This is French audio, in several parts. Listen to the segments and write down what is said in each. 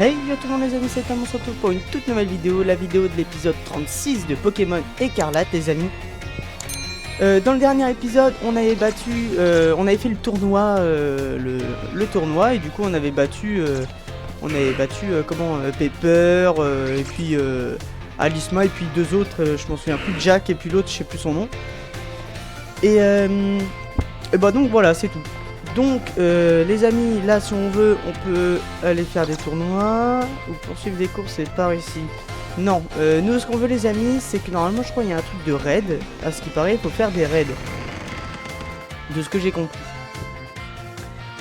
Hey yo tout le monde les amis, c'est Tom, on se retrouve pour une toute nouvelle vidéo, la vidéo de l'épisode 36 de Pokémon Écarlate les amis. Dans le dernier épisode, on avait fait le tournoi, le tournoi, et du coup on avait battu Pepper, et puis Alisma, et puis deux autres, je m'en souviens plus, Jack, et puis l'autre, je sais plus son nom. Et bah donc voilà, c'est tout. Donc les amis, là si on veut, on peut aller faire des tournois ou poursuivre des courses, c'est par ici. Non, nous ce qu'on veut les amis, c'est que normalement je crois qu'il y a un truc de raid. À ce qui paraît, il faut faire des raids. De ce que j'ai compris.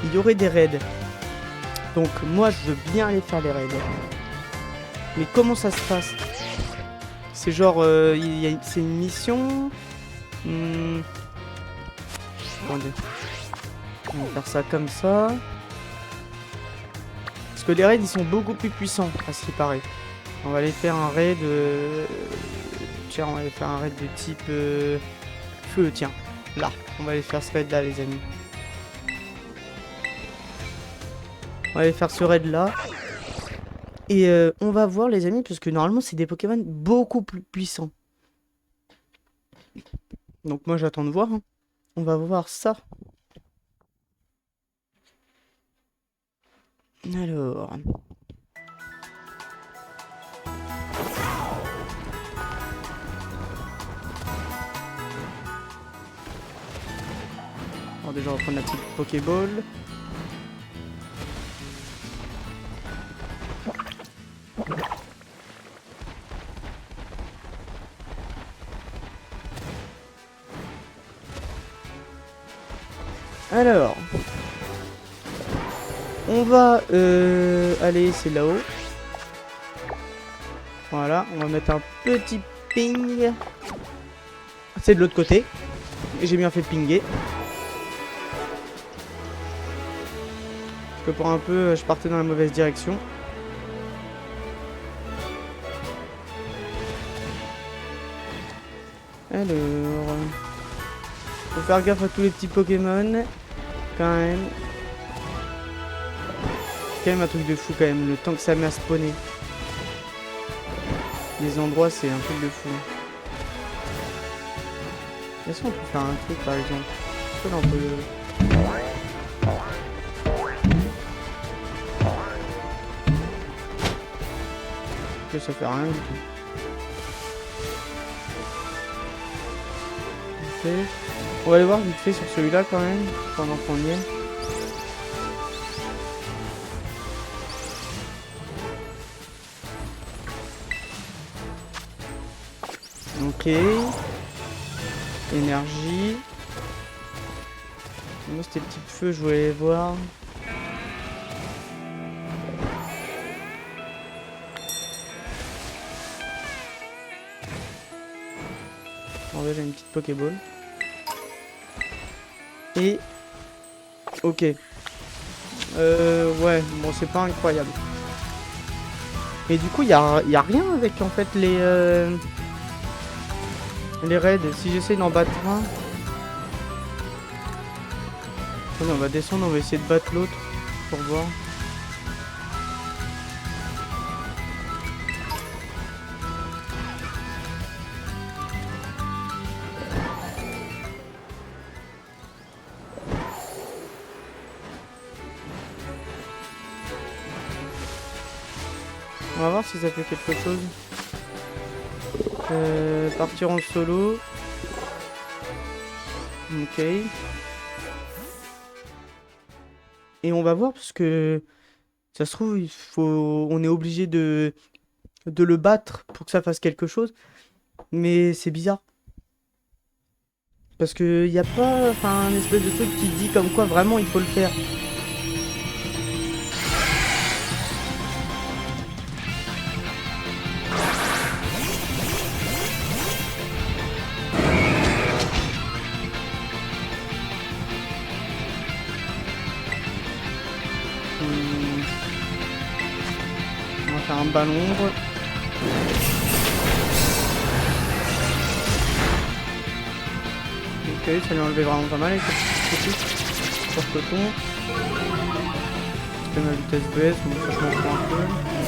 Il y aurait des raids. Donc moi je veux bien aller faire les raids. Mais comment ça se passe? C'est genre, c'est une mission. Attendez. On va faire ça comme ça. Parce que les raids ils sont beaucoup plus puissants, à ce qui paraît. On va aller faire un raid. Tiens, on va aller faire un raid de type feu, tiens. Là, on va aller faire ce raid là, les amis. On va aller faire ce raid là. Et on va voir, les amis, parce que normalement, c'est des Pokémon beaucoup plus puissants. Donc, moi, j'attends de voir. Hein. On va voir ça. Alors. Alors déjà on va prendre la petite Pokéball. Alors. On va aller, c'est là-haut. Voilà, on va mettre un petit ping. C'est de l'autre côté. J'ai bien fait pinguer. Parce que pour un peu, je partais dans la mauvaise direction. Alors... faut faire gaffe à tous les petits Pokémon. Quand même. C'est quand même un truc de fou quand même, le temps que ça met à spawner. Les endroits, c'est un truc de fou. Est-ce qu'on peut faire un truc par exemple? Est-ce que là on peut... Ok, ça fait rien du tout. Ok. On va aller voir vite fait sur celui-là quand même, pendant qu'on y est. Ok. Énergie. Moi c'était le petit feu, je voulais les voir. En vrai j'ai une petite Pokéball. Et... ok. Ouais, bon c'est pas incroyable. Et du coup il y a rien avec en fait les raids. Si j'essaie d'en battre un... Attendez, on va descendre, on va essayer de battre l'autre pour voir. On va voir si ça fait quelque chose. Partir en solo. Ok. Et on va voir parce que ça se trouve, on est obligé de le battre pour que ça fasse quelque chose. Mais c'est bizarre. Parce que y a pas, enfin, un espèce de truc qui dit comme quoi vraiment il faut le faire. On va faire un ballon ombre. Ok, ça lui a enlevé vraiment pas mal avec cette petite porte-coton. Je fais ma vitesse baisse, donc ça je m'en fous un peu.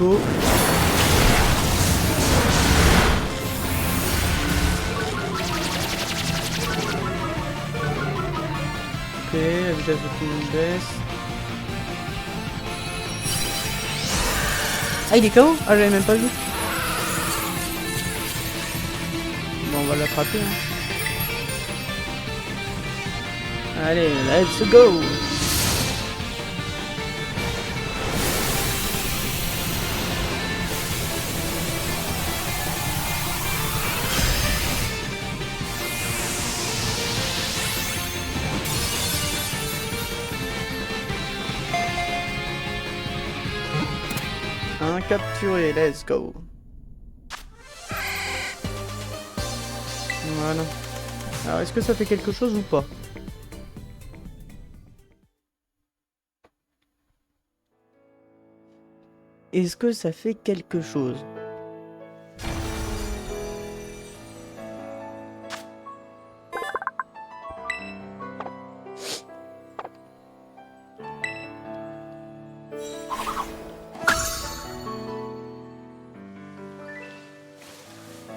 go. Ok, la vitesse de tout le monde baisse. Ah, il est KO? Ah, j'avais même pas vu. Bon, on va l'attraper. Hein. Allez, let's go! Un capturé, let's go. Voilà. Alors, est-ce que ça fait quelque chose ou pas? Est-ce que ça fait quelque chose?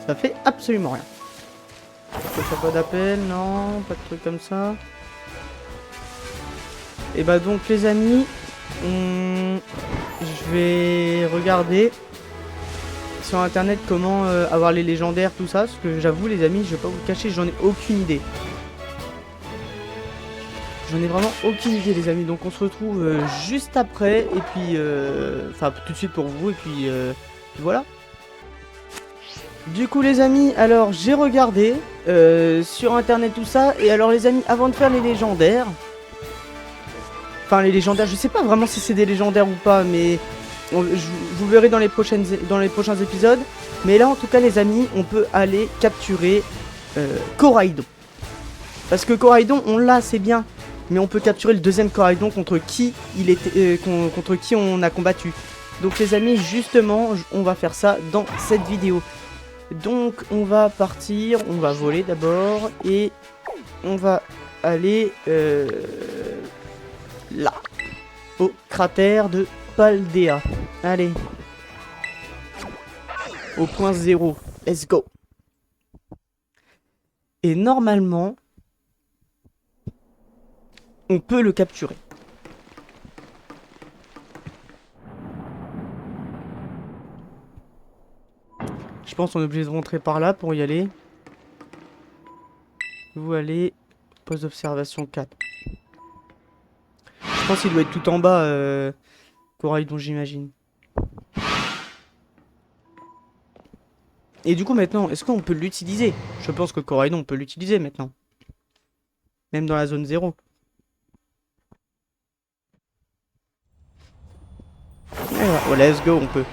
Ça fait absolument rien. Pas d'appel, non, pas de truc comme ça. Et bah donc les amis, je vais regarder sur internet comment avoir les légendaires, tout ça. Parce que j'avoue les amis, je vais pas vous le cacher, j'en ai aucune idée. J'en ai vraiment aucune idée les amis. Donc on se retrouve juste après. Et puis, enfin tout de suite pour vous. Et puis voilà. Du coup les amis, alors j'ai regardé sur internet tout ça. Et alors les amis, avant de faire les légendaires, enfin les légendaires, je sais pas vraiment si c'est des légendaires ou pas, mais vous verrez dans les prochains épisodes. Mais là en tout cas les amis, on peut aller capturer Coraidon. Parce que Coraidon on l'a, c'est bien, mais on peut capturer le deuxième Coraidon contre qui contre qui on a combattu. Donc les amis, justement on va faire ça dans cette vidéo. Donc on va partir, on va voler d'abord et on va aller là, au cratère de Paldea. Allez, au point 0, let's go. Et normalement, on peut le capturer. Je pense qu'on est obligé de rentrer par là pour y aller. Vous allez, poste d'observation 4. Je pense qu'il doit être tout en bas, Coraidon, j'imagine. Et du coup maintenant, est-ce qu'on peut l'utiliser? Je pense que Coraidon, on peut l'utiliser maintenant. Même dans la zone 0. Oh, let's go, on peut.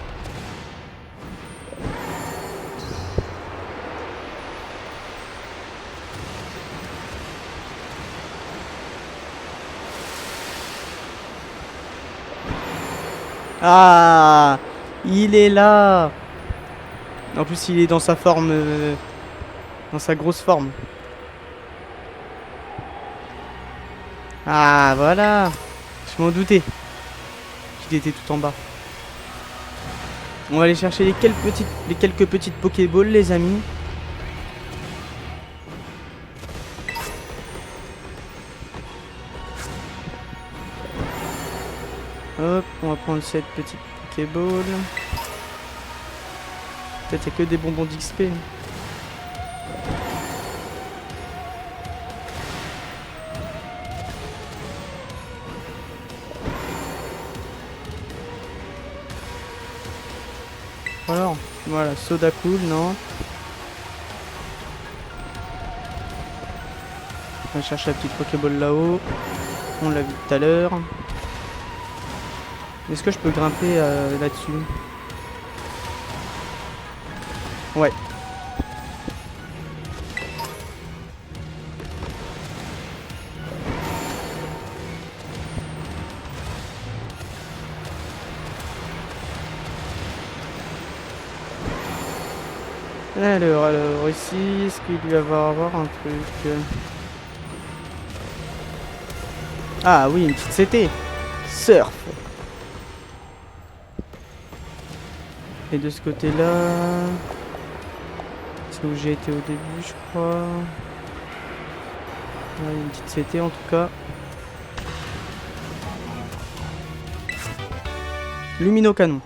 Ah, il est là. En plus, il est dans sa forme, dans sa grosse forme. Ah, voilà. Je m'en doutais qu'il était tout en bas. On va aller chercher les quelques petites Pokéballs, les amis. Hop, on va prendre cette petite Pokéball. Peut-être qu'il y a que des bonbons d'XP. Alors, voilà, soda cool, non. On va chercher la petite Pokéball là-haut. On l'a vu tout à l'heure. Est-ce que je peux grimper là-dessus? Ouais. Alors ici, est-ce qu'il doit y avoir un truc Ah oui, une petite CT. Surf. Et de ce côté-là... C'est où j'ai été au début, je crois. Ouais, une petite CT en tout cas. Luminocanon.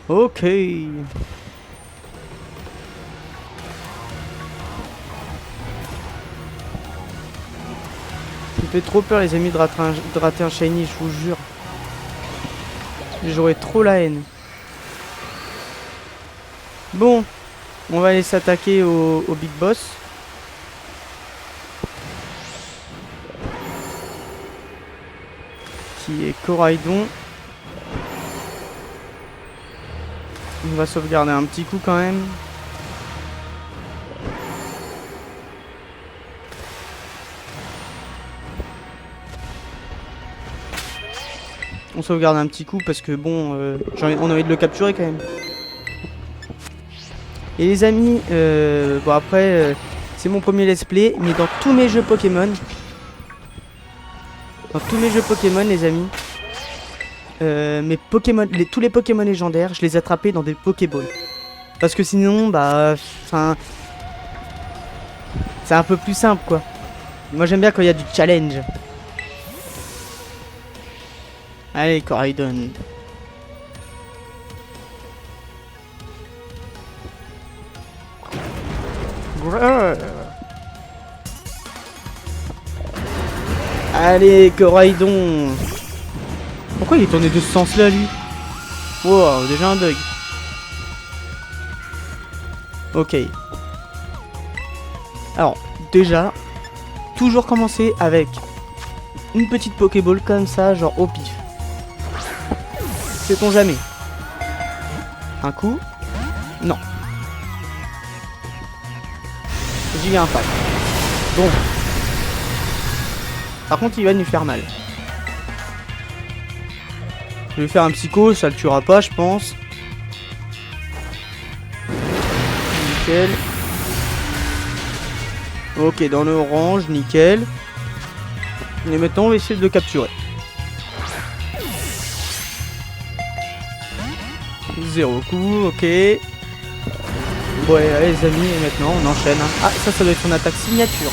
Ok. Ça me fait trop peur les amis de rater un shiny, je vous jure. J'aurais trop la haine. Bon, on va aller s'attaquer au big boss. Qui est Coraidon. On va sauvegarder un petit coup quand même. On sauvegarde un petit coup parce que bon, on a envie de le capturer quand même. Et les amis, bon après, c'est mon premier let's play, mais dans tous mes jeux Pokémon, les amis, tous les Pokémon légendaires, je les attrapais dans des Pokéballs. Parce que sinon, bah, c'est un peu plus simple quoi. Moi j'aime bien quand il y a du challenge. Allez, Coraidon. Allez, Coraidon. Pourquoi il est tourné de ce sens-là, lui? Wow, déjà un bug. Ok. Alors, déjà, toujours commencer avec une petite Pokéball comme ça, genre au pif. Sait-on jamais? Un coup? Non. J'y vais un pack. Bon. Par contre, il va nous faire mal. Je vais lui faire un psycho, ça le tuera pas, je pense. Nickel. Ok, dans le orange, nickel. Et maintenant, on va essayer de le capturer. 0 coup, ok. Ouais, allez les amis, et maintenant on enchaîne. Ah, ça doit être son attaque signature.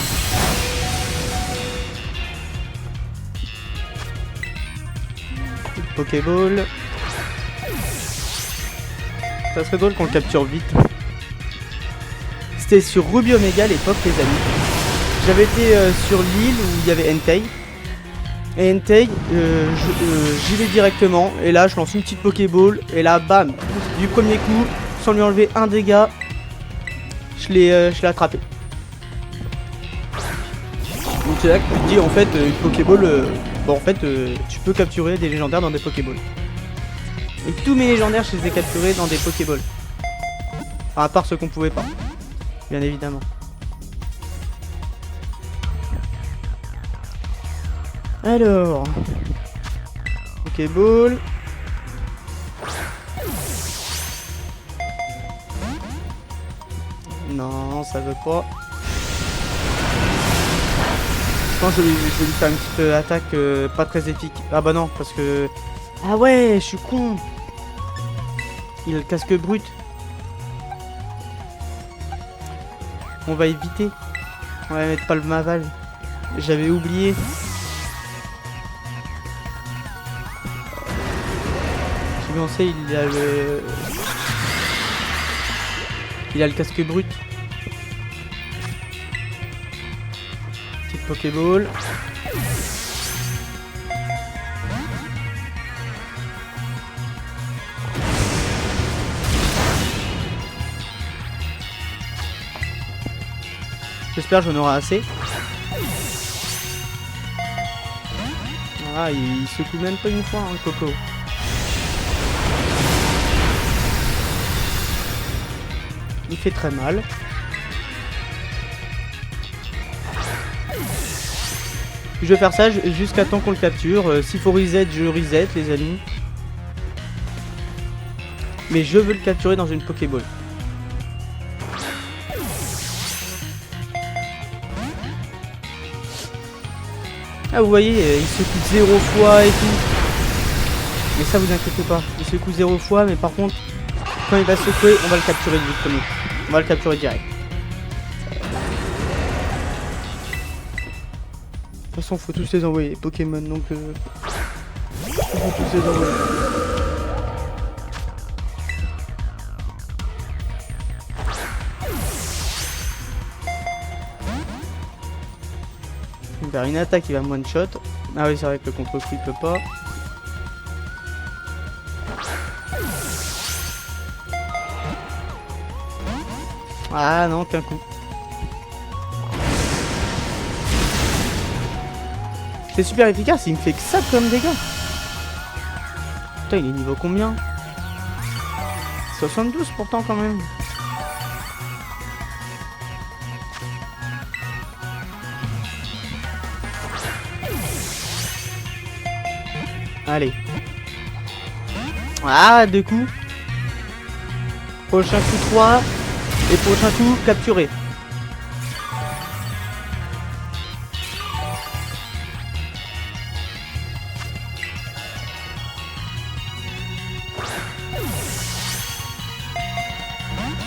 Pokéball. Ça serait drôle qu'on le capture vite. C'était sur Ruby Omega à l'époque, les amis. J'avais été sur l'île où il y avait Entei. Et Entei, j'y vais directement. Et là, je lance une petite Pokéball. Et là, bam, du premier coup, sans lui enlever un dégât, je l'ai attrapé. Donc c'est là que tu te dis, en fait, une Pokéball... bon, en fait, tu peux capturer des légendaires dans des Pokéballs. Et tous mes légendaires, je les ai capturés dans des Pokéballs. Enfin, à part ceux qu'on pouvait pas. Bien évidemment. Alors... Pokéball. Non, ça veut pas. Je pense que je vais lui faire une petite attaque pas très épique. Ah bah non, parce que... Ah ouais, je suis con. Il a le casque brut. On va éviter. On va mettre pas le Maval. J'avais oublié. J'ai pensé, il a le casque brut. Petite Pokéball. J'espère que j'en aurai assez. Ah, il secoue même pas une fois, hein, Coco. Il fait très mal. Je vais faire ça jusqu'à temps qu'on le capture. S'il faut reset, je reset, les amis. Mais je veux le capturer dans une Pokéball. Ah, vous voyez, il secoue 0 fois et tout. Mais ça, vous inquiétez pas. Il secoue 0 fois, mais par contre, Quand il va se secouer, on va le capturer du premier. On va le capturer direct. De toute façon, faut tous les envoyer, Pokémon, donc faut tous les envoyer. Vers une attaque, il va me one shot. Ah oui, c'est vrai que le contre-coup il peut pas. Ah non, qu'un coup. C'est super efficace, il me fait que ça comme dégâts. Putain, il est niveau combien? 72 pourtant quand même. Allez. Ah, 2 coups. Prochain coup 3. Et prochain coup capturé.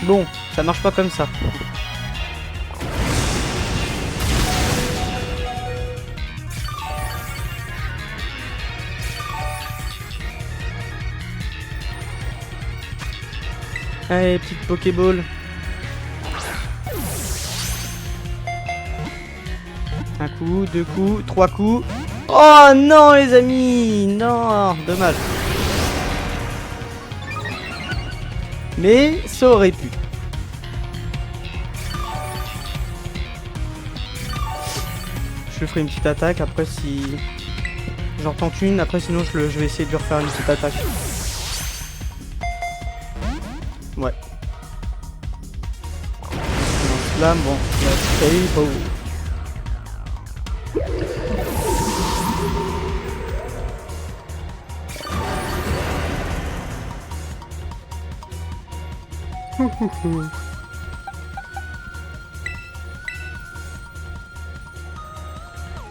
Bon, ça marche pas comme ça. Allez, petite Pokéball. Un coup, 2 coups, 3 coups. Oh non les amis, non, dommage. Mais ça aurait pu. Je lui ferai une petite attaque après si j'en tente une. Après sinon je vais essayer de lui refaire une petite attaque. Ouais. Là bon, là, c'est beau.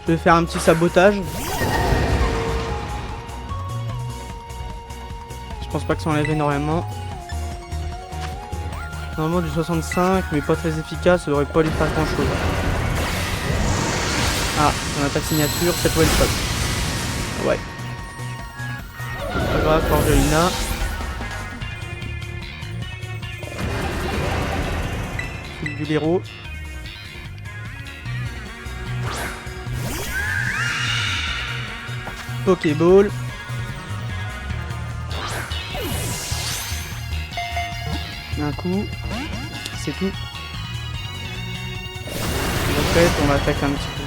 Je vais faire un petit sabotage. Je pense pas que ça enlève énormément. Normalement du 65 mais pas très efficace, ça devrait pas lui faire grand chose. Ah, son attaque signature, cette one shot. Ouais. Pas grave, Corgelina. Du héros. Pokéball. Un coup. C'est tout. En fait, on va attaquer un petit peu.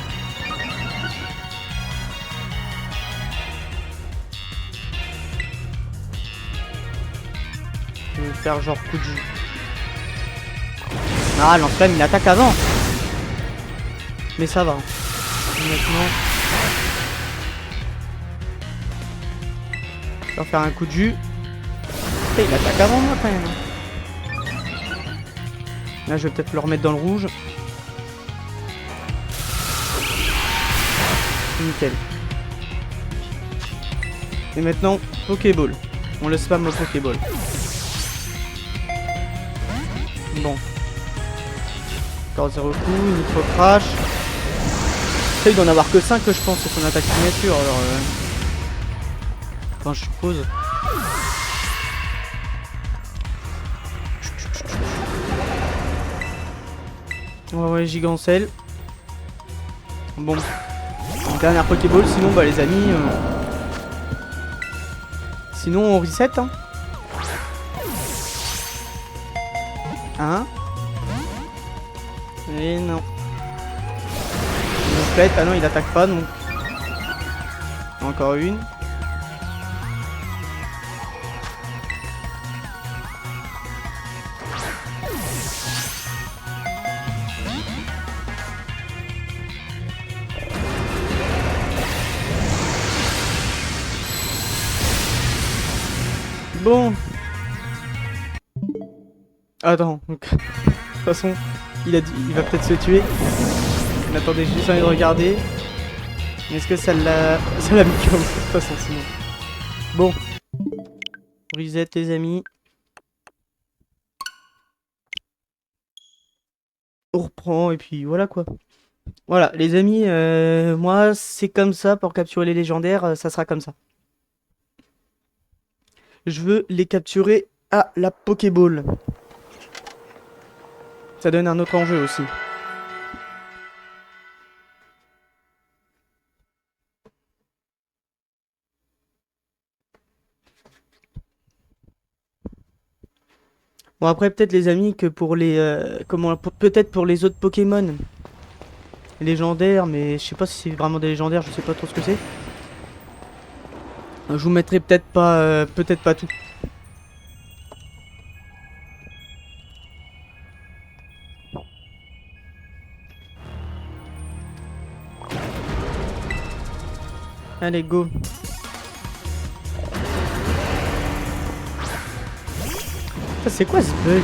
Je vais faire genre coup de jus. Ah, lance-flamme, il attaque avant. Mais ça va. Maintenant. Je vais faire un coup de jus. Et il attaque avant moi quand même. Là, je vais peut-être le remettre dans le rouge. Nickel. Et maintenant, Pokéball. On le spam au Pokéball. Bon. Encore 0 coup, Nitro Crash. Il doit en avoir que 5 je pense, c'est son attaque signature alors. Enfin, je suppose. Ouais, Gigancelle. Bon. Une dernière Pokéball, sinon, bah les amis. Sinon, on reset. Hein. Et non. Il pète. Ah non, il attaque pas donc. Encore une. Bon. Attends. De toute façon, il va peut-être se tuer. Mais attendez, j'ai juste envie de regarder. Est-ce que ça l'a mis KO de toute façon sinon. Bon. Reset les amis. on reprend et puis voilà quoi. Voilà, les amis, moi c'est comme ça pour capturer les légendaires, ça sera comme ça. Je veux les capturer à la Pokéball. Ça donne un autre enjeu aussi. Bon après peut-être les amis que pour les peut-être pour les autres Pokémon légendaires, mais je sais pas si c'est vraiment des légendaires, je sais pas trop ce que c'est. Je vous mettrai peut-être pas tout. Allez go. Ça c'est quoi ce bug?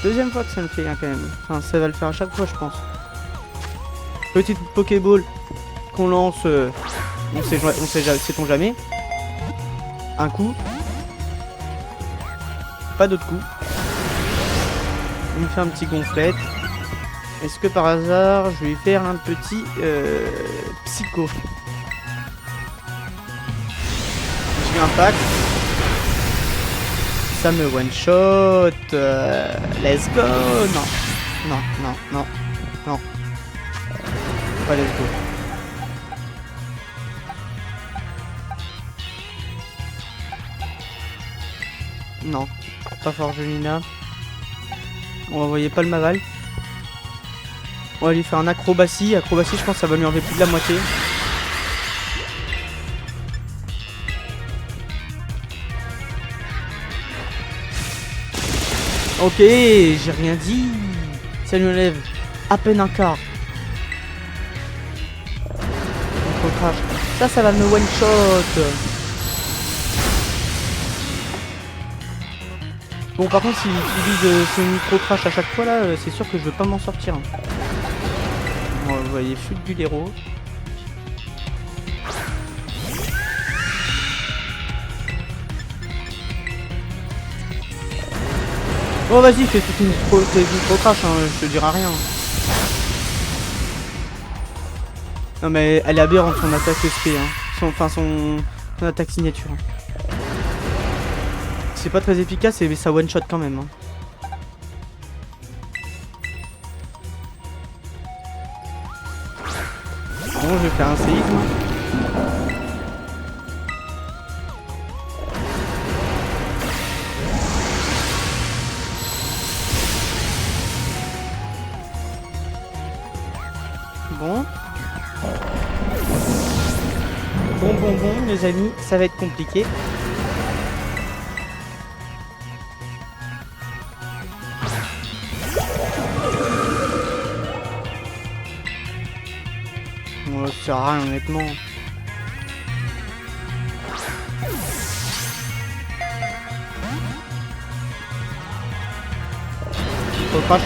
Deuxième fois que ça me fait hein, quand même. Enfin ça va le faire à chaque fois je pense. Petite Pokéball qu'on lance, sait-on jamais. Un coup, pas d'autre coup. Il me fait un petit gonflette. Est-ce que par hasard je vais lui faire un petit psycho? J'ai un pack. Ça me one shot. Let's go. Non, non, non, non, non. Pas let's go. Non, pas Forgelina. On va envoyer pas le Maval. On va lui faire un acrobatie. Acrobatie, je pense que ça va lui enlever plus de la moitié. Ok, j'ai rien dit. Ça lui enlève à peine un quart. Crash. Ça va me one shot. Bon, par contre, s'il utilise ce micro crash à chaque fois là, c'est sûr que je veux pas m'en sortir. Bon, vous voyez, chute du héros. Oh, vas-y, fais toute une micro crash, hein, je te dirai rien. Non, mais elle est aberrante son attaque SP, hein. Son attaque signature. C'est pas très efficace et ça one shot quand même. Hein. Bon, je vais faire un séisme. Bon. Bon, les amis, ça va être compliqué. Bon, ça sert à rien, honnêtement. Faut crash.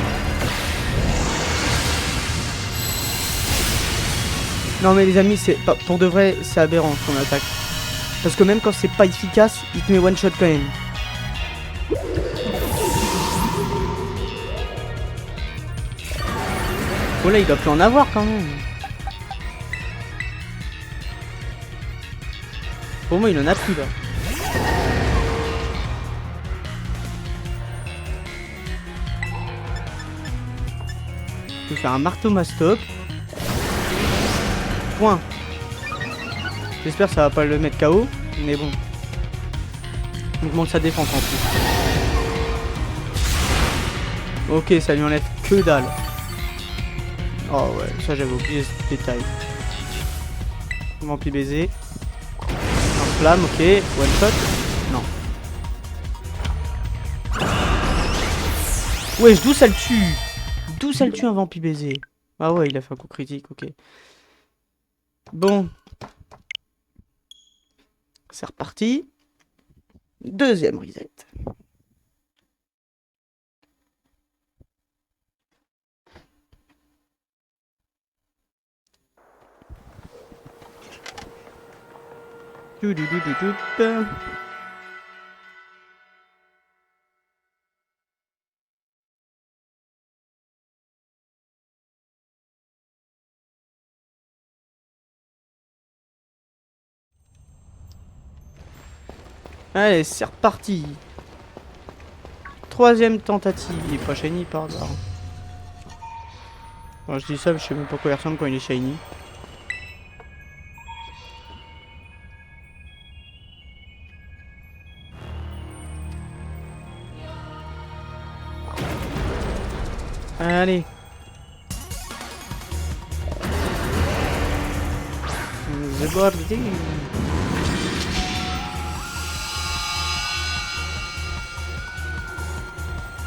Non mais les amis, c'est pas pour de vrai, c'est aberrant son attaque. Parce que même quand c'est pas efficace, il te met one shot quand même. Oh là, il doit plus en avoir quand même. Pour moi, il en a plus là. Je vais faire un marteau mastoc. Point. J'espère que ça va pas le mettre KO, mais bon. On demande sa défense en plus. Ok, ça lui enlève que dalle. Oh ouais, ça j'avais oublié ce détail. Vampire baiser. Un flamme, ok. One shot. Non. Wesh, d'où ça le tue? D'où ça le tue un vampire baiser? Ah ouais, il a fait un coup critique, ok. Bon. C'est reparti. Deuxième reset. Allez, c'est reparti. Troisième tentative. Il est pas shiny par hasard. Bon, je dis ça, mais je sais même pas quoi il ressemble quand il est shiny. Allez. The Gordy.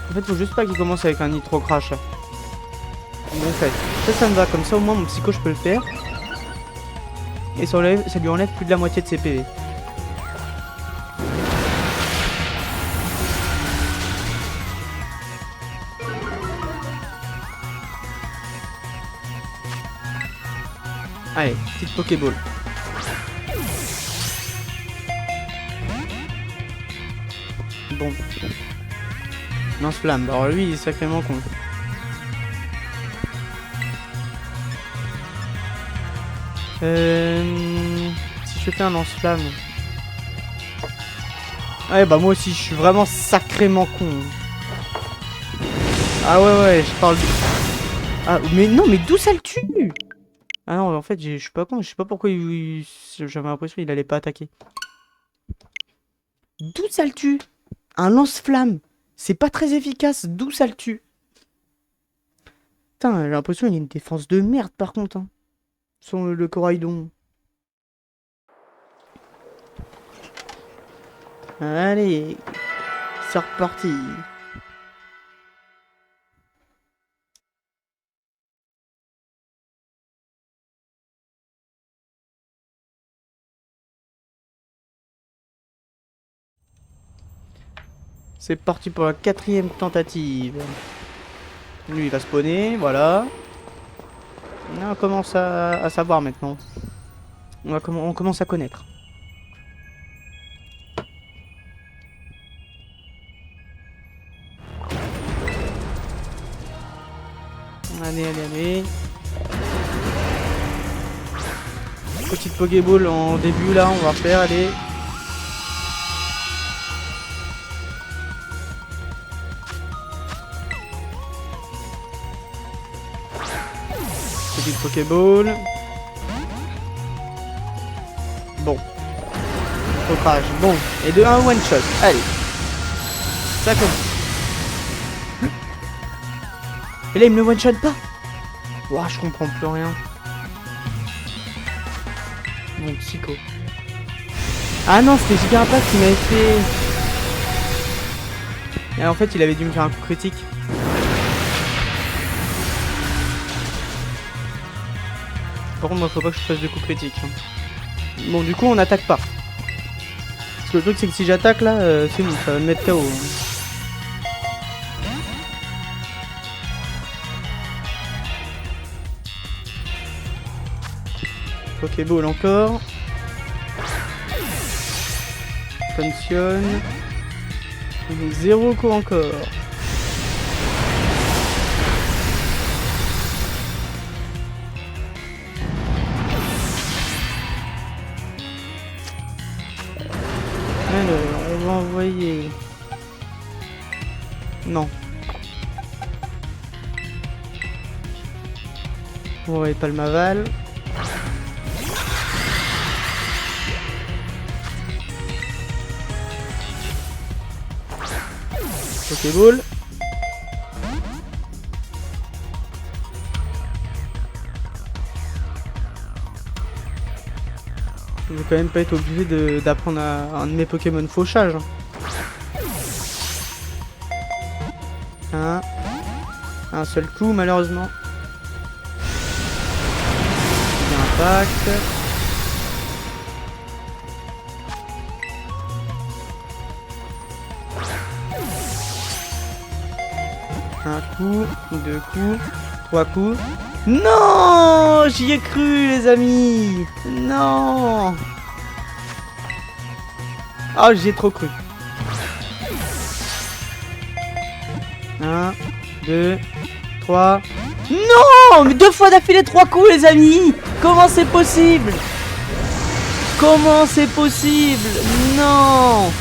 En fait, faut juste pas qu'il commence avec un nitro crash. Bon fait. Ça me va. Comme ça, au moins, mon psycho, je peux le faire. Et ça lui enlève plus de la moitié de ses PV. Allez, petite Pokéball. Bon. Lance-flamme. Alors lui, il est sacrément con. Si je fais un lance-flamme. Ouais, bah moi aussi, je suis vraiment sacrément con. Ah ouais, je parle... Ah, mais non, mais d'où ça le tue? Ah non, en fait, je suis pas con, je sais pas pourquoi j'avais l'impression qu'il allait pas attaquer. D'où ça le tue? Un lance-flamme. C'est pas très efficace, d'où ça le tue? Putain, j'ai l'impression qu'il y a une défense de merde par contre. Hein. Sur le Coraidon. Allez, c'est reparti. C'est parti pour la 4e tentative. Lui, il va spawner, voilà. On commence à savoir maintenant. On commence à connaître. Allez. Petite Pokéball en début là, on va faire, allez. Petite Pokéball. Bon. Au crash. Bon. Et de 1 one shot. Allez. Ça commence. Et là il me le one shot pas. Ouah, je comprends plus rien. Mon psycho. Ah non, c'était Giga Impact qui m'avait fait. Et en fait, il avait dû me faire un coup critique. Par contre, moi, faut pas que je fasse de coups critiques. Hein. Bon, du coup, on n'attaque pas. Parce que le truc, c'est que si j'attaque là, c'est bon, ça va me mettre KO. Hein. Pokéball encore. Fonctionne. 0 coup encore. Alors, on va envoyer... Non. On va envoyer Palmaval. Pokéball. Je vais quand même pas être obligé d'apprendre à un de mes Pokémon fauchage. Hein. Un seul coup malheureusement. Impact. Un coup, 2 coups, 3 coups. Non, j'y ai cru les amis. Non. Ah, j'y ai trop cru. 1, 2, 3. Non, mais 2 fois d'affilée 3 coups les amis. Comment c'est possible? Comment c'est possible? Non.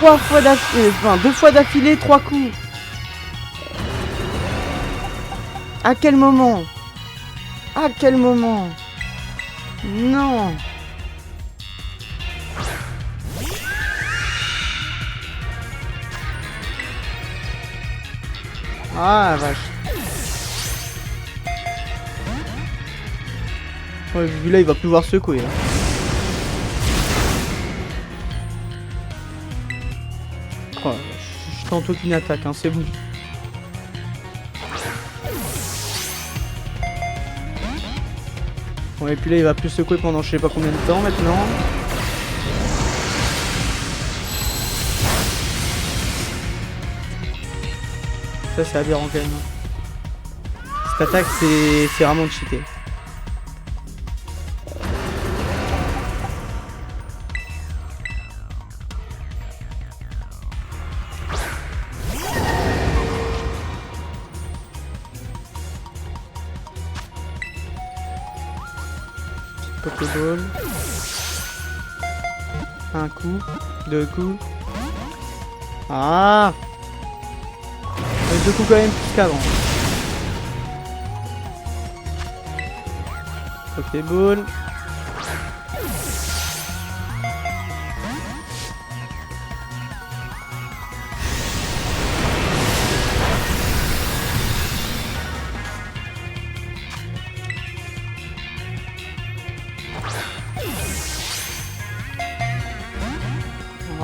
3 fois d'affilée, enfin 2 fois d'affilée, 3 coups. À quel moment? À quel moment? Non. Ah vache. Ouais, vu là, il va pouvoir secouer. Là. Oh, je tente aucune attaque, hein, c'est bon. Bon, et puis là, il va plus secouer pendant je sais pas combien de temps maintenant. Ça, c'est aberrant quand même. Cette attaque, c'est vraiment cheaté. Pokéball. Un coup, 2 coups. Ah! 2 coups quand même plus qu'avant. Pokéball.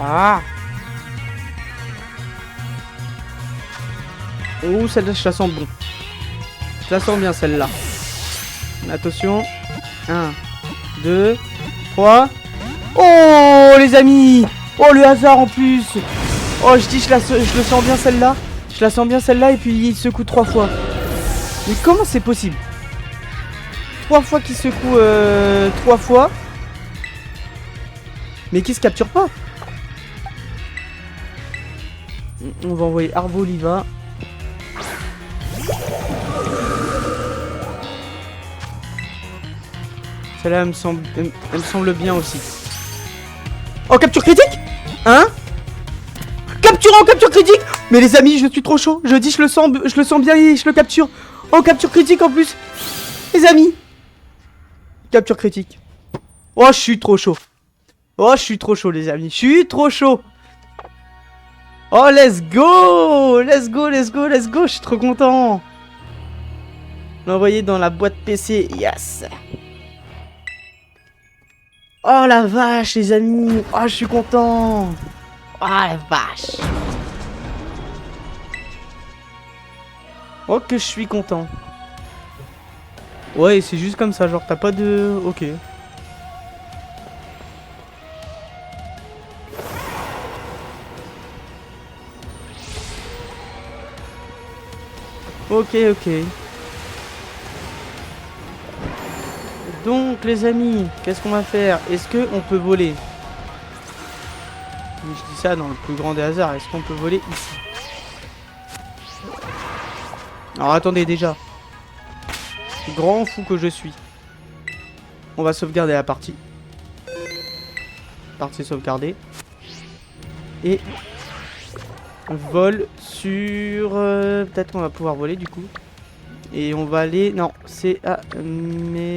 Ah! Oh, celle-là, je la sens bon. Je la sens bien, celle-là. Attention. 1, 2, 3. Oh, les amis! Oh, le hasard en plus! Oh, je dis, je le sens bien, celle-là. Je la sens bien, celle-là, et puis il secoue 3 fois. Mais comment c'est possible? 3 fois qu'il secoue 3 fois. Mais qui se capture pas? On va envoyer Arboliva. Celle-là, elle me semble bien aussi. Oh, capture critique? Hein? Capture en capture critique? Mais les amis, je suis trop chaud. Je dis, je le sens bien et je le capture. Oh, capture critique en plus. Les amis. Capture critique. Oh, je suis trop chaud. Oh, je suis trop chaud, les amis. Je suis trop chaud. Oh, let's go! Let's go, let's go, let's go! Je suis trop content! L'envoyer dans la boîte PC, yes! Oh la vache, les amis! Oh, je suis content! Oh la vache! Oh, que je suis content! Ouais, c'est juste comme ça, genre, t'as pas de... Ok. Ok, ok. Donc, les amis, qu'est-ce qu'on va faire? Est-ce qu'on peut voler? Je dis ça dans le plus grand des hasards. Est-ce qu'on peut voler ici? Alors, attendez, déjà. Grand fou que je suis. On va sauvegarder la partie. Partie sauvegardée. Et... vol sur... peut-être qu'on va pouvoir voler du coup. Et on va aller... Non, c'est à Mezzaledo.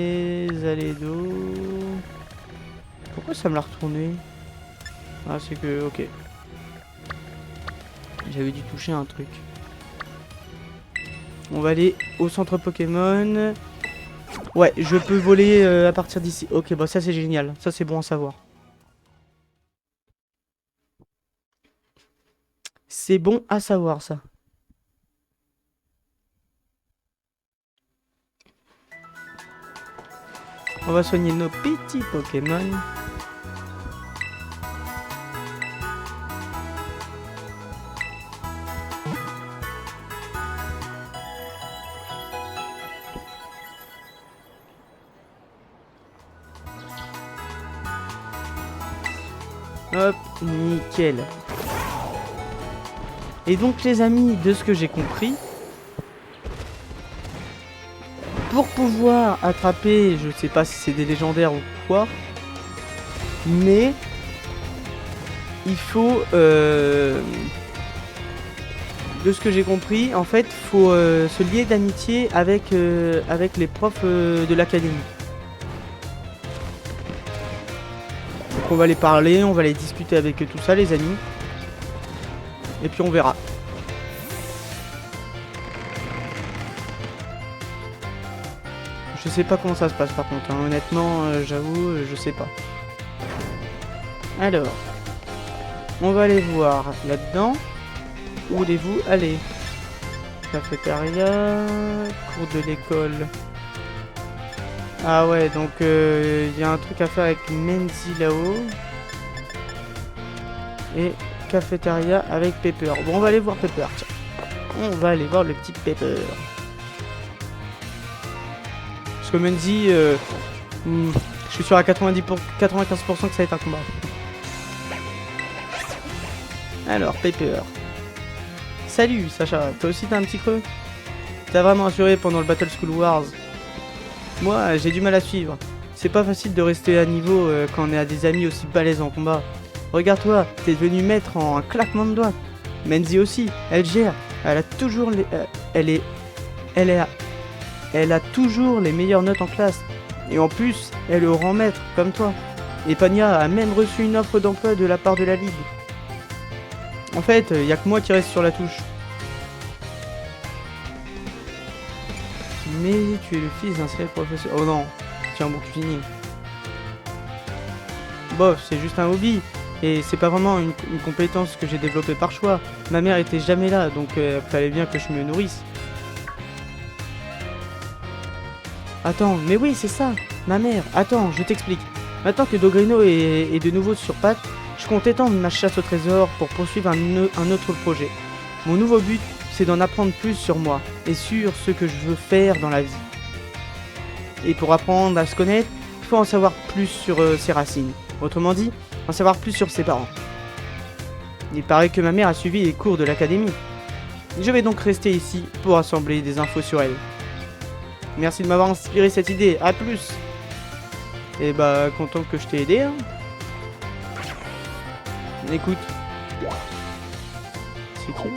Pourquoi ça me l'a retourné? Ah, c'est que... Ok. J'avais dû toucher un truc. On va aller au centre Pokémon. Ouais, je peux voler à partir d'ici. Ok, bah ça c'est génial. Ça c'est bon à savoir. C'est bon à savoir ça. On va soigner nos petits Pokémon. Hop, nickel. Et donc les amis, de ce que j'ai compris, pour pouvoir attraper, je sais pas si c'est des légendaires ou quoi, mais il faut... de ce que j'ai compris, en fait, faut se lier d'amitié avec, avec les profs de l'académie. Donc on va les parler, on va les discuter avec eux, tout ça, les amis. Et puis on verra. Je sais pas comment ça se passe par contre, hein. Honnêtement, j'avoue, je sais pas. Alors, on va aller voir là-dedans. Où voulez-vous aller? Cafétéria, cours de l'école. Ah ouais, donc il y a un truc à faire avec Menzi là-haut. Et cafétéria avec Pepper. Bon, on va aller voir Pepper, tiens. On va aller voir le petit Pepper. Parce que Menzi, je suis sûr à 95% que ça va être un combat. Alors, Pepper. Salut Sacha, toi aussi t'as un petit creux? T'as vraiment assuré pendant le Battle School Wars? Moi, j'ai du mal à suivre. C'est pas facile de rester à niveau quand on est à des amis aussi balèzes en combat. Regarde-toi, t'es devenu maître en un claquement de doigts. Menzi aussi, elle gère. Elle a toujours les... elle a toujours les meilleures notes en classe. Et en plus, elle est au rang maître, comme toi. Et Pania a même reçu une offre d'emploi de la part de la Ligue. En fait, y a que moi qui reste sur la touche. Mais tu es le fils d'un célèbre professeur. Oh non, tiens bon cuisinier. Bof, c'est juste un hobby. Et c'est pas vraiment une compétence que j'ai développée par choix. Ma mère était jamais là, donc fallait bien que je me nourrisse. Attends, mais oui, c'est ça, ma mère. Attends, je t'explique. Maintenant que Dogrino est de nouveau sur pattes, je compte étendre ma chasse au trésor pour poursuivre un autre projet. Mon nouveau but, c'est d'en apprendre plus sur moi et sur ce que je veux faire dans la vie. Et pour apprendre à se connaître, il faut en savoir plus sur ses racines. Autrement dit, en savoir plus sur ses parents. Il paraît que ma mère a suivi les cours de l'académie. Je vais donc rester ici pour assembler des infos sur elle. Merci de m'avoir inspiré cette idée, à plus. Et bah, content que je t'ai aidé, hein. Écoute. C'est qui?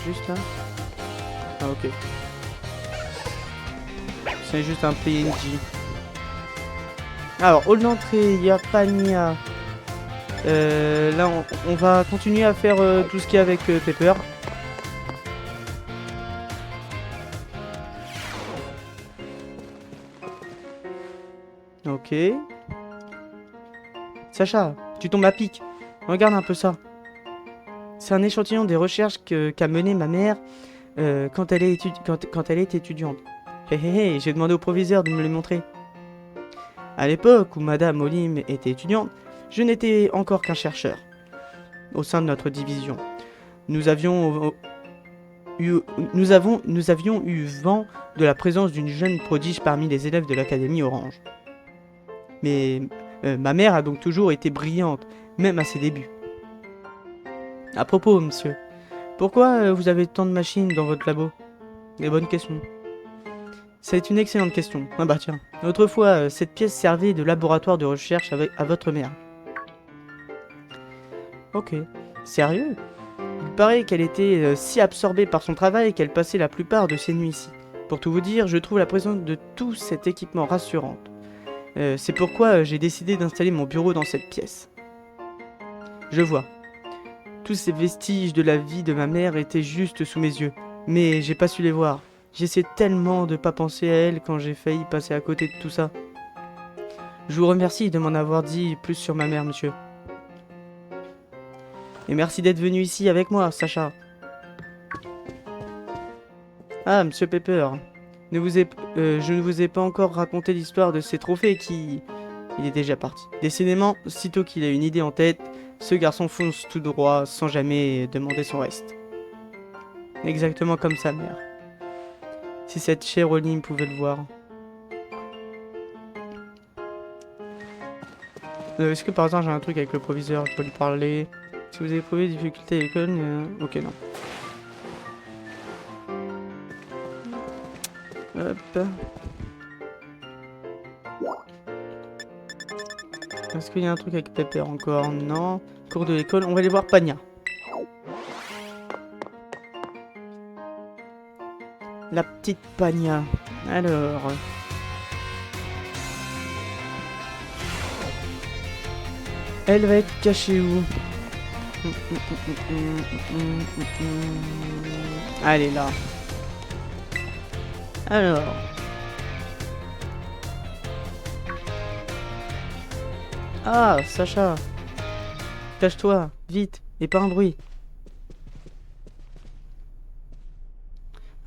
Juste là? Ah ok. C'est juste un PNJ. Alors, hall d'entrée, il y a Pania. Là, on va continuer à faire tout ce qu'il y a avec Pepper. Ok. Sacha, tu tombes à pic. Regarde un peu ça. C'est un échantillon des recherches qu'a mené ma mère quand elle est étudiante. Hé hé hé, j'ai demandé au proviseur de me les montrer. À l'époque où Madame Olim était étudiante, je n'étais encore qu'un chercheur. Au sein de notre division, nous avions eu vent de la présence d'une jeune prodige parmi les élèves de l'Académie Orange. Mais ma mère a donc toujours été brillante, même à ses débuts. À propos, monsieur, pourquoi vous avez tant de machines dans votre labo? Les bonnes questions. C'est une excellente question. Ah bah tiens, autrefois, cette pièce servait de laboratoire de recherche à votre mère. Ok. Sérieux? Il paraît qu'elle était si absorbée par son travail qu'elle passait la plupart de ses nuits ici. Pour tout vous dire, je trouve la présence de tout cet équipement rassurante. C'est pourquoi j'ai décidé d'installer mon bureau dans cette pièce. Je vois. Tous ces vestiges de la vie de ma mère étaient juste sous mes yeux, mais j'ai pas su les voir. J'essaie tellement de pas penser à elle quand j'ai failli passer à côté de tout ça. Je vous remercie de m'en avoir dit plus sur ma mère, monsieur. Et merci d'être venu ici avec moi, Sacha. Ah, monsieur Pepper. Je ne vous ai pas encore raconté l'histoire de ces trophées qui... Il est déjà parti. Décidément, sitôt qu'il a une idée en tête, ce garçon fonce tout droit sans jamais demander son reste. Exactement comme sa mère. Si cette chère Olim pouvait le voir. Est-ce que par hasard j'ai un truc avec le proviseur? Je peux lui parler. Si vous avez éprouvé des difficultés à l'école, ok, non. Hop. Est-ce qu'il y a un truc avec Pepper encore? Non. Cours de l'école, on va aller voir Pania. La petite Pania. Alors... Elle va être cachée où? Elle est là. Alors... Ah, Sacha. Cache-toi, vite, et pas un bruit.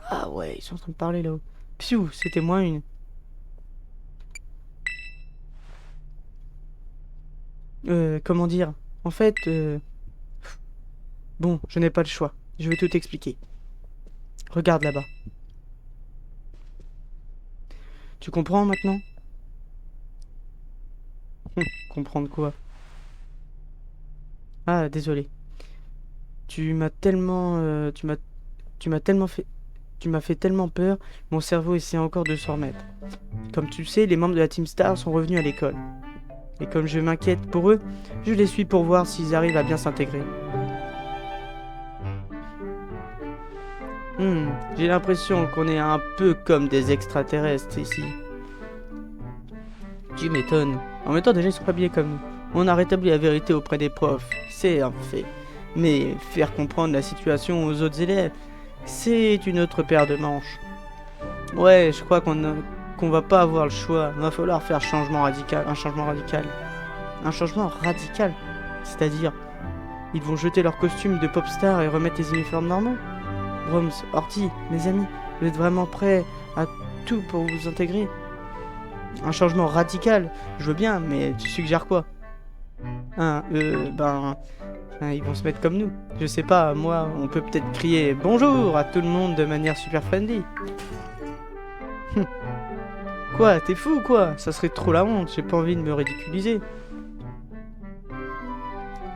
Ah ouais, ils sont en train de parler là-haut. Piou, c'était moins une. Comment dire? En fait, bon, je n'ai pas le choix. Je vais tout expliquer. Regarde là-bas. Tu comprends maintenant? Comprendre quoi? Ah, désolé. Tu m'as tellement... tu m'as tellement fait... Tu m'as fait tellement peur, mon cerveau essaie encore de s'en remettre. Comme tu le sais, les membres de la Team Star sont revenus à l'école. Et comme je m'inquiète pour eux, je les suis pour voir s'ils arrivent à bien s'intégrer. J'ai l'impression qu'on est un peu comme des extraterrestres ici. Tu m'étonnes. En même temps, déjà, ils sont pas habillés comme nous. On a rétabli la vérité auprès des profs, c'est un fait. Mais faire comprendre la situation aux autres élèves, c'est une autre paire de manches. Ouais, je crois qu'on va pas avoir le choix. Il va falloir faire un changement radical. Un changement radical. C'est-à-dire, ils vont jeter leurs costumes de pop star et remettre les uniformes normaux. Brahms, Horty, mes amis, vous êtes vraiment prêts à tout pour vous intégrer? Un changement radical, je veux bien, mais tu suggères quoi? Ils vont se mettre comme nous. Je sais pas, moi, on peut peut-être crier bonjour à tout le monde de manière super friendly. Quoi, t'es fou ou quoi? Ça serait trop la honte, j'ai pas envie de me ridiculiser.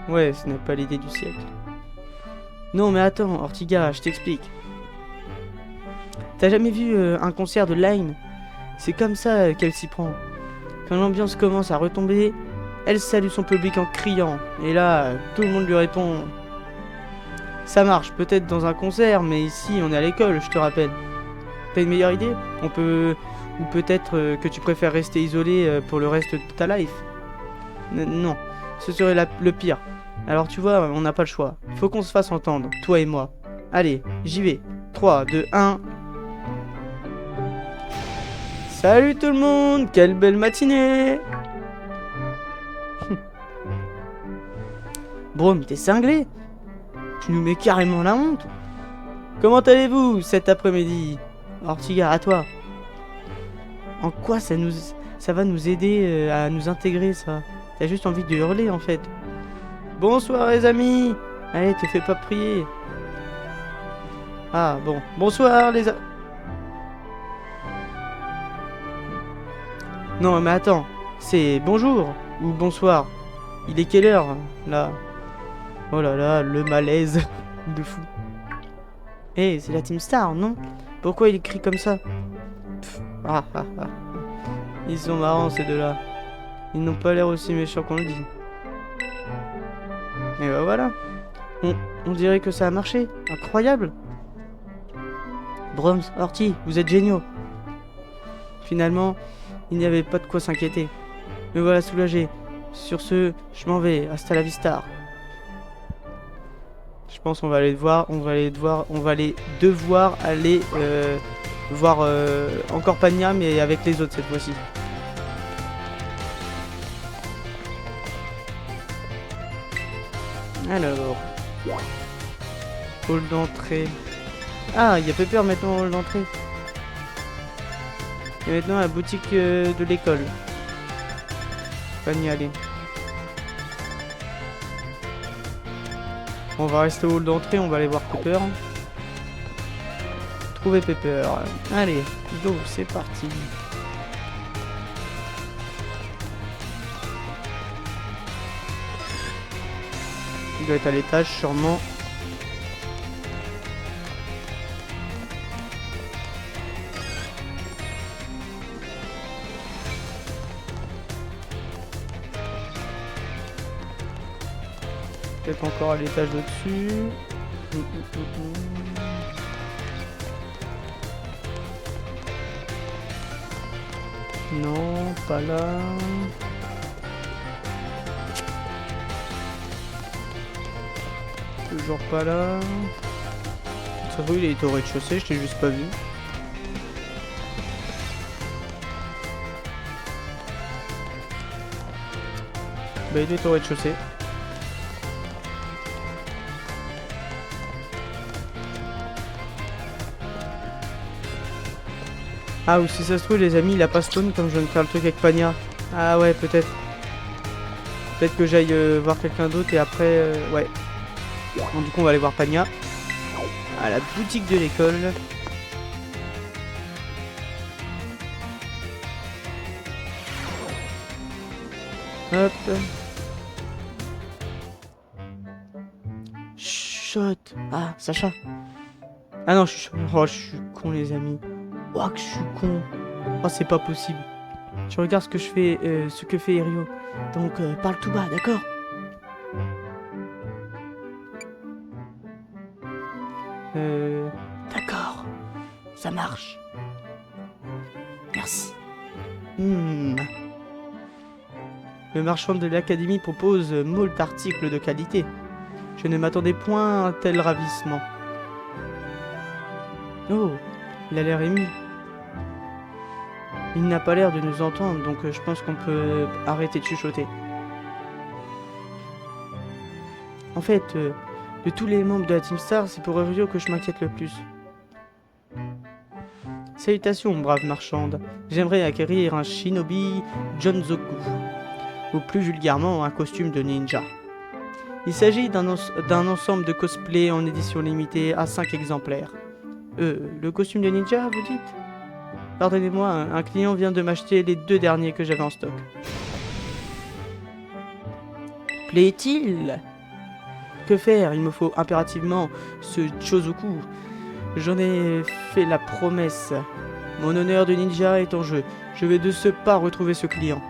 Ouais, ce n'est pas l'idée du siècle. Non mais attends, Ortiga, je t'explique. T'as jamais vu un concert de Line? C'est comme ça qu'elle s'y prend. Quand l'ambiance commence à retomber, elle salue son public en criant. Et là, tout le monde lui répond. Ça marche peut-être dans un concert, mais ici on est à l'école, je te rappelle. T'as une meilleure idée? Ou peut-être que tu préfères rester isolé pour le reste de ta life? Non, ce serait le pire. Alors tu vois, on n'a pas le choix. Faut qu'on se fasse entendre, toi et moi. Allez, j'y vais. 3, 2, 1... Salut tout le monde, quelle belle matinée. Brome, t'es cinglé? Tu nous mets carrément la honte. Comment allez-vous cet après-midi? Ortiga, à toi. En quoi ça va nous aider à nous intégrer, ça? T'as juste envie de hurler, en fait. Bonsoir les amis. Allez, te fais pas prier. Ah, bon. Bonsoir les amis. Non, mais attends. C'est bonjour ou bonsoir. Il est quelle heure, là? Oh là là, le malaise de fou. Eh, c'est la Team Star, non? Pourquoi il crie comme ça? Ils sont marrants, ces deux-là. Ils n'ont pas l'air aussi méchants qu'on le dit. Et bah voilà. On dirait que ça a marché. Incroyable. Brahms, Horty, vous êtes géniaux. Finalement, il n'y avait pas de quoi s'inquiéter. Me voilà soulagé. Sur ce, je m'en vais. Hasta la vista. Je pense qu'on va aller devoir aller voir encore Pania, mais avec les autres cette fois-ci. Alors, hall d'entrée. Ah, il y a Pepper maintenant au hall d'entrée. Et maintenant la boutique de l'école. Pas y aller. On va rester au hall d'entrée, on va aller voir Pepper. Trouver Pepper. Allez, go, c'est parti. Il doit être à l'étage sûrement. peut-être encore à l'étage au-dessus. Non, pas là. Toujours pas là. Ça se trouve, il est au rez-de-chaussée, je t'ai juste pas vu. Bah, il est au rez-de-chaussée. Ah, ou si ça se trouve, les amis, il a pas spawn comme je viens de faire le truc avec Pania. Ah ouais, peut-être. Peut-être que j'aille voir quelqu'un d'autre et après... ouais. Bon, du coup, on va aller voir Pania. À la boutique de l'école. Hop. Chut. Ah, Sacha. Ah non, oh, je suis con, les amis. Oh, que je suis con. Oh, c'est pas possible. Je regarde ce que je fais, ce que fait Erio. Donc, parle tout bas, d'accord? D'accord. Ça marche. Merci. Le marchand de l'académie propose moult articles de qualité. Je ne m'attendais point à un tel ravissement. Oh, il a l'air ému. Il n'a pas l'air de nous entendre, donc je pense qu'on peut arrêter de chuchoter. En fait, de tous les membres de la Team Star, c'est pour Erio que je m'inquiète le plus. Salutations, brave marchande. J'aimerais acquérir un Shinobi Jonzoku, ou plus vulgairement un costume de ninja. Il s'agit d'un ensemble de cosplay en édition limitée à 5 exemplaires. Le costume de ninja, vous dites? Pardonnez-moi, un client vient de m'acheter les 2 derniers que j'avais en stock. Plaît-il? Que faire? Il me faut impérativement ce Chozoku. J'en ai fait la promesse. Mon honneur de ninja est en jeu. Je vais de ce pas retrouver ce client.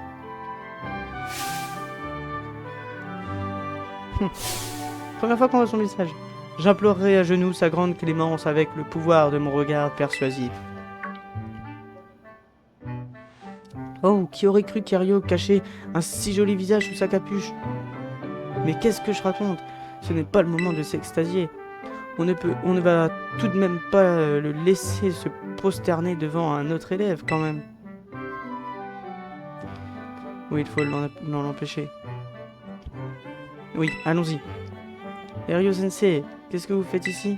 Première fois qu'on voit son visage. J'implorerai à genoux sa grande clémence avec le pouvoir de mon regard persuasif. Oh, qui aurait cru qu'Erio cachait un si joli visage sous sa capuche? Mais qu'est-ce que je raconte? Ce n'est pas le moment de s'extasier. On ne va tout de même pas le laisser se prosterner devant un autre élève, quand même. Oui, il faut l'en empêcher. Oui, allons-y. Erio Sensei, qu'est-ce que vous faites ici?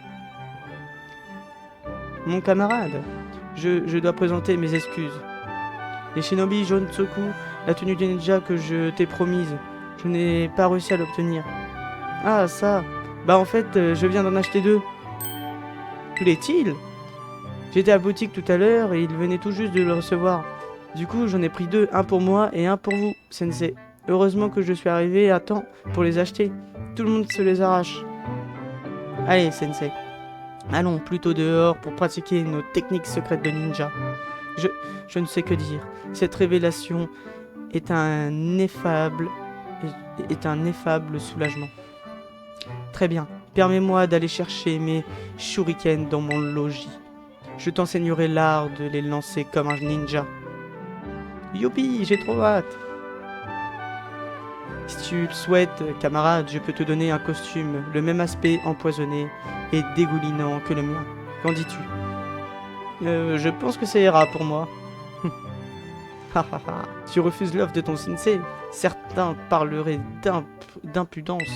Mon camarade, je dois présenter mes excuses. Les Shinobi Jonzoku, la tenue de ninja que je t'ai promise, je n'ai pas réussi à l'obtenir. Ah, ça. Bah en fait, je viens d'en acheter 2. Plaît-il? J'étais à la boutique tout à l'heure et il venait tout juste de le recevoir. Du coup, j'en ai pris 2, un pour moi et un pour vous, Sensei. Heureusement que je suis arrivé à temps pour les acheter. Tout le monde se les arrache. Allez, Sensei. Allons plutôt dehors pour pratiquer nos techniques secrètes de ninja. Je ne sais que dire. Cette révélation est un ineffable soulagement. Très bien. Permets-moi d'aller chercher mes shurikens dans mon logis. Je t'enseignerai l'art de les lancer comme un ninja. Youpi, j'ai trop hâte. Si tu le souhaites, camarade, je peux te donner un costume, le même aspect empoisonné et dégoulinant que le mien. Qu'en dis-tu? Je pense que ça ira pour moi. Tu refuses l'offre de ton sensei? Certains parleraient d'impudence.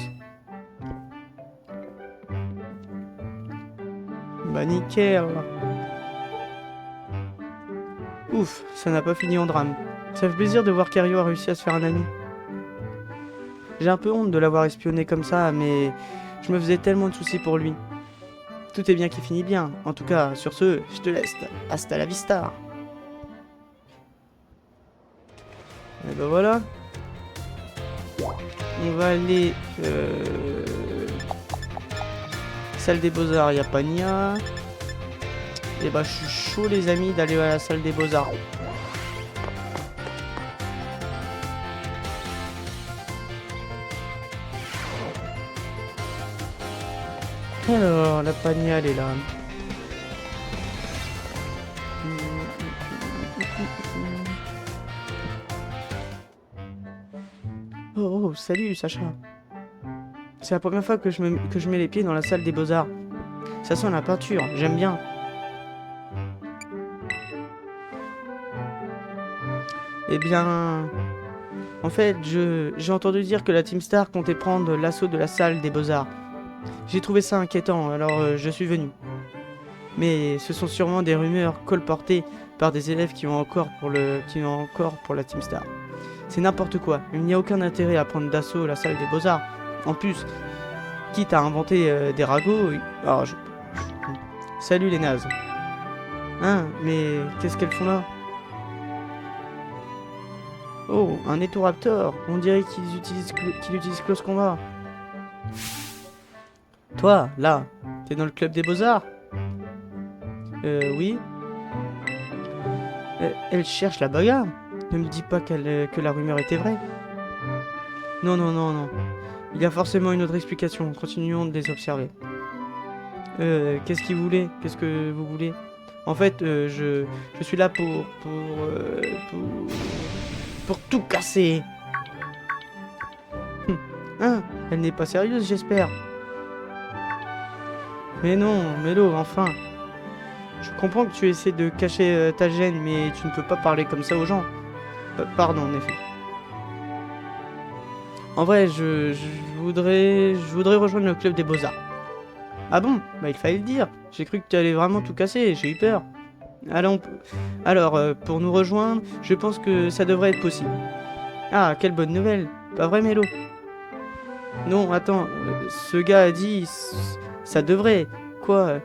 Bah nickel. Ouf, ça n'a pas fini en drame. Ça fait plaisir de voir qu'Erio a réussi à se faire un ami. J'ai un peu honte de l'avoir espionné comme ça, mais je me faisais tellement de soucis pour lui. Tout est bien qui finit bien. En tout cas, sur ce, je te laisse. Hasta la vista. Et ben voilà. On va aller... Salle des Beaux-Arts, il n'y a pas Nia. Et bah je suis chaud les amis d'aller à la salle des Beaux-Arts. Alors, la Pagna, elle est là. Oh, oh, salut, Sacha. C'est la première fois que je mets les pieds dans la salle des beaux-arts. Ça sent la peinture, j'aime bien. Eh bien... En fait, j'ai entendu dire que la Team Star comptait prendre l'assaut de la salle des beaux-arts. J'ai trouvé ça inquiétant, alors je suis venu. Mais ce sont sûrement des rumeurs colportées par des élèves qui ont encore pour la Team Star. C'est n'importe quoi, il n'y a aucun intérêt à prendre d'assaut la salle des beaux-arts. En plus, quitte à inventer des ragots... Alors, Salut les nazes. Hein, mais qu'est-ce qu'elles font là? Oh, un Etoraptor. On dirait qu'il utilise Close Combat. Toi, là, t'es dans le club des beaux-arts? Oui. Elle cherche la bagarre. Ne me dis pas que la rumeur était vraie. Non, non, non, non. Il y a forcément une autre explication. Continuons de les observer. Qu'est-ce qu'il voulait? Qu'est-ce que vous voulez? En fait, je suis là pour tout casser. Hein? Elle n'est pas sérieuse, j'espère. Mais non, Mélo, enfin. Je comprends que tu essaies de cacher ta gêne, mais tu ne peux pas parler comme ça aux gens. Pardon, en effet. En vrai, je voudrais rejoindre le club des beaux-arts. Ah bon? Bah il fallait le dire. J'ai cru que tu allais vraiment tout casser, j'ai eu peur. Alors, pour nous rejoindre, je pense que ça devrait être possible. Ah, quelle bonne nouvelle. Pas vrai, Mélo? Non, attends, ce gars a dit... Ça devrait. Quoi?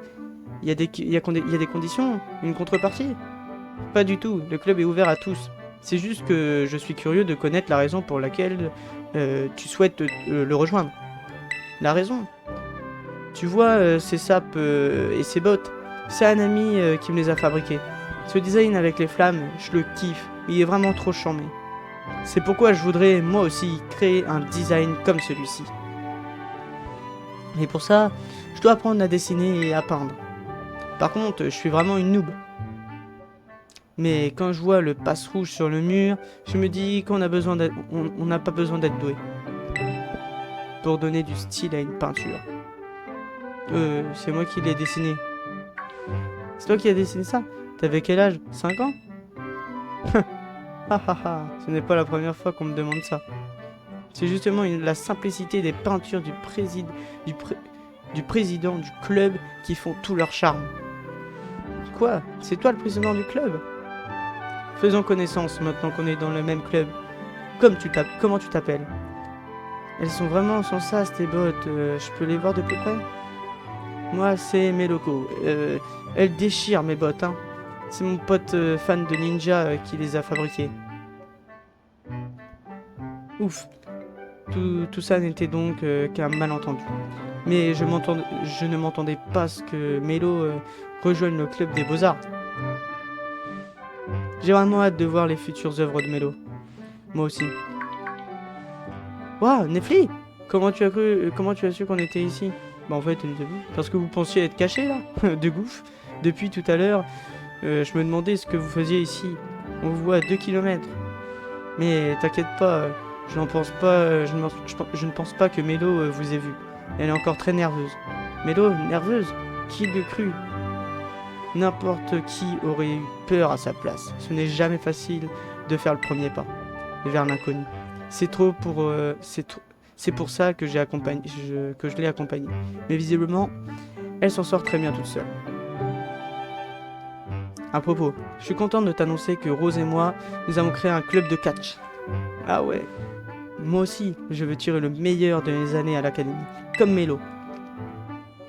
Il y a des conditions? Une contrepartie? Pas du tout, le club est ouvert à tous. C'est juste que je suis curieux de connaître la raison pour laquelle tu souhaites le rejoindre. La raison? Tu vois ces sapes et ces bottes? C'est un ami qui me les a fabriquées. Ce design avec les flammes, je le kiffe. Il est vraiment trop charmé. C'est pourquoi je voudrais moi aussi créer un design comme celui-ci. Et pour ça, je dois apprendre à dessiner et à peindre. Par contre, je suis vraiment une noob. Mais quand je vois le passe rouge sur le mur, je me dis qu'on n'a pas besoin d'être doué pour donner du style à une peinture. C'est moi qui l'ai dessiné. C'est toi qui as dessiné ça? T'avais quel âge? 5 ans? Ce n'est pas la première fois qu'on me demande ça. C'est justement la simplicité des peintures du président du club qui font tout leur charme. Quoi? C'est toi le président du club? Faisons connaissance maintenant qu'on est dans le même club. Comment tu t'appelles? Elles sont vraiment sans sas tes bottes. Je peux les voir de plus près? Moi c'est Meloko. Elles déchirent mes bottes, hein. C'est mon pote fan de ninja qui les a fabriquées. Ouf. Tout ça n'était donc qu'un malentendu. Mais je ne m'entendais pas ce que Mélo rejoigne le club des beaux-arts. J'ai vraiment hâte de voir les futures œuvres de Mélo. Moi aussi. Waouh, Nefli! Comment tu as su qu'on était ici? Bah en fait, parce que vous pensiez être caché là, de gouffre. Depuis tout à l'heure, je me demandais ce que vous faisiez ici. On vous voit à 2 km. Mais t'inquiète pas, je ne pense pas que Mélo vous ait vu. Elle est encore très nerveuse. Mélo, nerveuse? Qui le crut? N'importe qui aurait eu peur à sa place. Ce n'est jamais facile de faire le premier pas vers l'inconnu. C'est pour ça que je l'ai accompagnée. Mais visiblement, elle s'en sort très bien toute seule. À propos, je suis contente de t'annoncer que Rose et moi, nous avons créé un club de catch. Ah ouais. Moi aussi, je veux tirer le meilleur de mes années à l'académie, comme Mélo.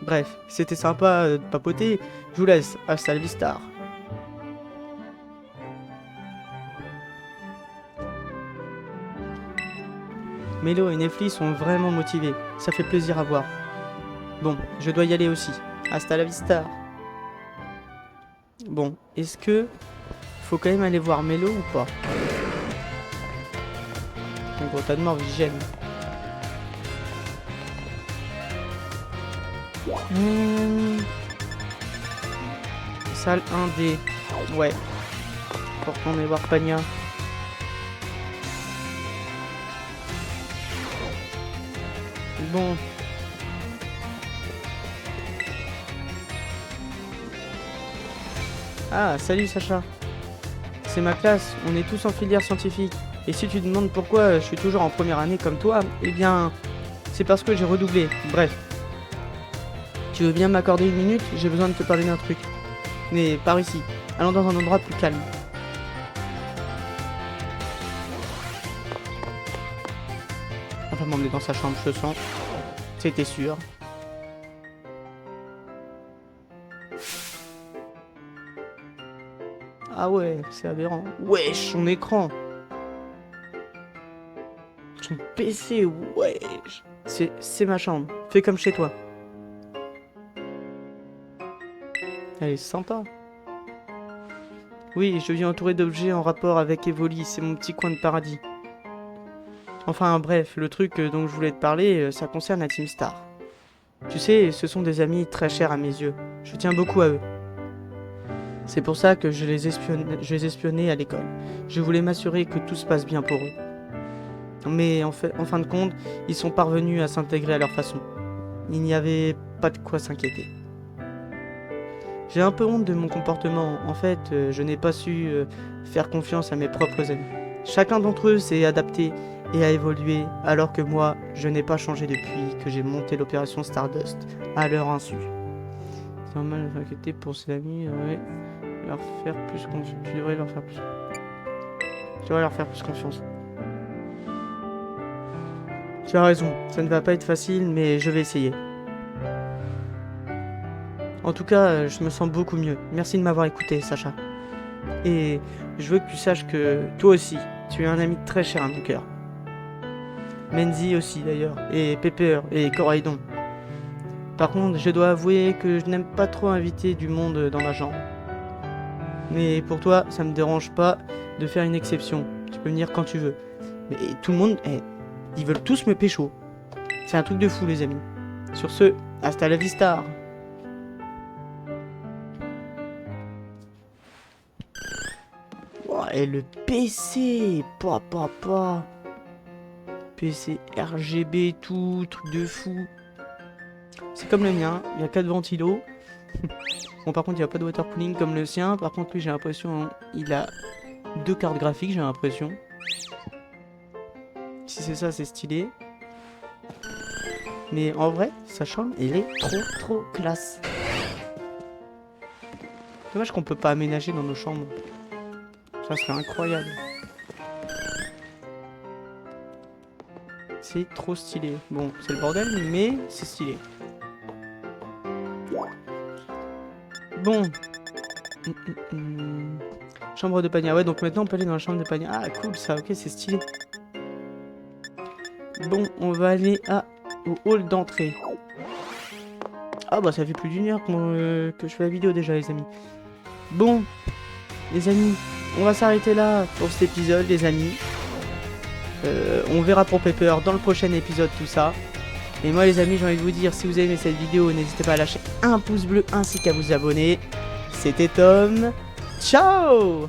Bref, c'était sympa de papoter. Je vous laisse, hasta la vista. Mélo et Nefli sont vraiment motivés, ça fait plaisir à voir. Bon, je dois y aller aussi. Hasta la vista. Bon, est-ce que faut quand même aller voir Mélo ou pas? Un gros tas de morts, j'aime. Salle 1D. Ouais. Pour retourner voir Pania. Bon. Ah, salut Sacha. C'est ma classe, on est tous en filière scientifique. Et si tu te demandes pourquoi je suis toujours en première année comme toi, eh bien, c'est parce que j'ai redoublé. Bref. Tu veux bien m'accorder une minute? J'ai besoin de te parler d'un truc. Mais par ici, allons dans un endroit plus calme. On va m'emmener dans sa chambre, je le sens. C'était sûr. Ah ouais, c'est aberrant. Wesh, son écran. Son PC, wesh. C'est ma chambre. Fais comme chez toi. Elle est sympa. Oui, je vis entouré d'objets en rapport avec Evoli. C'est mon petit coin de paradis. Enfin bref, le truc dont je voulais te parler, ça concerne la Team Star. Tu sais, ce sont des amis très chers à mes yeux. Je tiens beaucoup à eux. C'est pour ça que je les espionnais à l'école. Je voulais m'assurer que tout se passe bien pour eux. Mais en fin de compte, ils sont parvenus à s'intégrer à leur façon. Il n'y avait pas de quoi s'inquiéter. J'ai un peu honte de mon comportement. En fait, je n'ai pas su faire confiance à mes propres amis. Chacun d'entre eux s'est adapté et a évolué, alors que moi, je n'ai pas changé depuis que j'ai monté l'opération Stardust à leur insu. C'est normal de s'inquiéter pour ses amis, ouais. Leur faire plus confiance. Tu devrais leur faire plus. Tu devrais leur faire plus confiance. Tu as raison, ça ne va pas être facile, mais je vais essayer. En tout cas, je me sens beaucoup mieux. Merci de m'avoir écouté, Sacha. Et je veux que tu saches que toi aussi, tu es un ami très cher à mon cœur. Menzi aussi d'ailleurs, et Pepper, et Coraidon. Par contre, je dois avouer que je n'aime pas trop inviter du monde dans ma chambre. Mais pour toi, ça me dérange pas de faire une exception. Tu peux venir quand tu veux. Mais tout le monde, ils veulent tous me pécho. C'est un truc de fou, les amis. Sur ce, hasta la vista. Oh, et le PC, pas. PC RGB, tout, truc de fou. C'est comme le mien, il y a 4 ventilos. Bon, par contre, il n'y a pas de water cooling comme le sien. Par contre, lui, j'ai l'impression, il a 2 cartes graphiques, j'ai l'impression. Si c'est ça, c'est stylé. Mais en vrai, sa chambre, elle est trop classe. Dommage qu'on peut pas aménager dans nos chambres. Ça serait incroyable. C'est trop stylé. Bon, c'est le bordel, mais c'est stylé. Bon. Chambre de Pania. Ouais, donc maintenant on peut aller dans la chambre de Pania. Ah, cool ça, ok, c'est stylé. Bon, on va aller au hall d'entrée. Ah bah ça fait plus d'1 heure que je fais la vidéo déjà, les amis. Bon, les amis, on va s'arrêter là pour cet épisode, les amis. On verra pour Pepper dans le prochain épisode tout ça. Et moi les amis, j'ai envie de vous dire, si vous avez aimé cette vidéo, n'hésitez pas à lâcher un pouce bleu ainsi qu'à vous abonner. C'était Tom. Ciao!